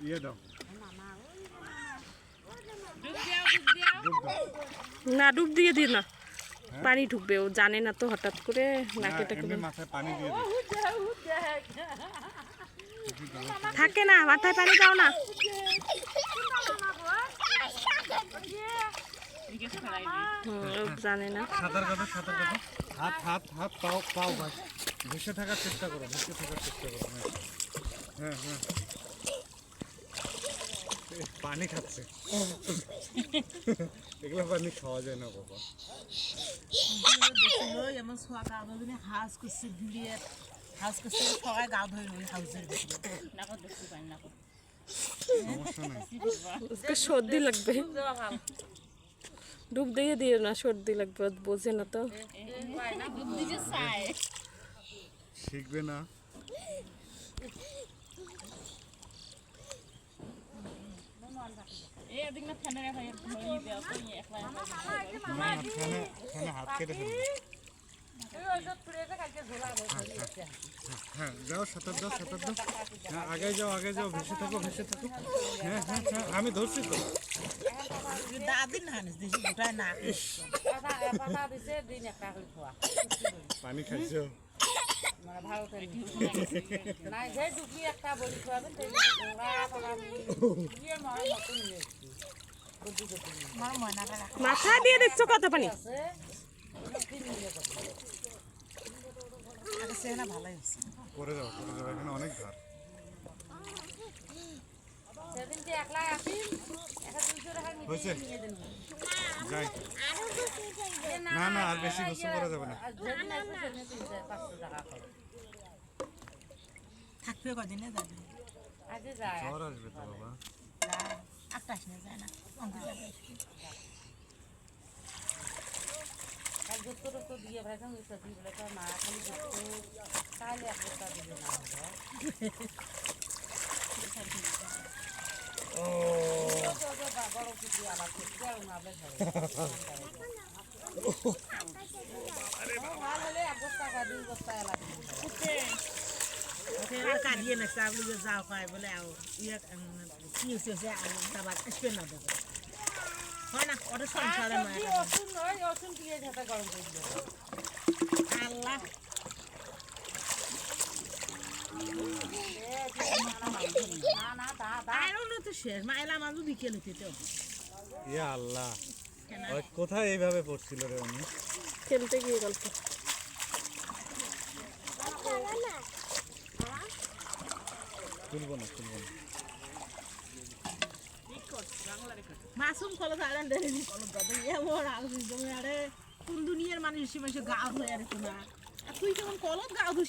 ইয়ে দাও না ডুব দিয়ে দিই না, পানি ঢুকবে, ও জানে না তো হঠাৎ করে নাকে টাকে মাথায় পানি দিয়ে দিই। থাকে না, মাথায় পানি দাও না। জানে না। সাঁতার কাটো, সাঁতার কাটো, হাত হাত হাত পাও পাও ভাই, ভেসে থাকার চেষ্টা করো, ভেসে থাকার চেষ্টা করো। হ্যাঁ হ্যাঁ, পানি খাচ্ছে। এগুলো পানি খাওয়া যায় না বাবা। এমন সোয়া গা ধরে হাঁস করছে দিয়ে হাঁস করছে সবাই গা ধরে ওই হাউসের ভিতরে নাকত দেখতে পাই না, সমস্যা নাই। সর্দি লাগবে, ডুব দিয়ে দিও না, সর্দি লাগবে, বোঝে না তো। শিখবে না। হাত কেটে ফেলবে। হ্যাঁ যাও, সাঁতার দাও, সাঁতার দাও। হ্যাঁ আগে যাও, আগে যাও, ভেসে থাকো, ভেসে থাকো। হ্যাঁ হ্যাঁ হ্যাঁ, আমি ধরছি তো। পানি খাইছো? মাথা দিয়ে দিচ্ছ কত পানি? করে যাও, করে যাও, এখানে অনেক ধার। হয়েছে? যাই। না না, আর বেশি গোসল করা যাবে না। থাকবে কদিনে যাবে, জ্বর আসবে তো বাবা। যায় না কাঁদিয়ে না চাবলি যাও পায় বলে ইয়ে কি হচ্ছে আসবে না হয় না, ওটা সংসারে আল্লাহ শেষ মাইলা মানুষ বিকেল হতে। ইয়া আল্লাহ, কোথায় এইভাবে পড়ছিল রে উনি? খেলতে গিয়ে গল্প। তুলবো না, তুলবো না। মাসুম কল আড়ান দেরি কল দাদা এমন আগুন জমে আরে কোন দুনিয়ার মানুষ হিসেবে গা হয়ে আর না তুই কেমন কলত গা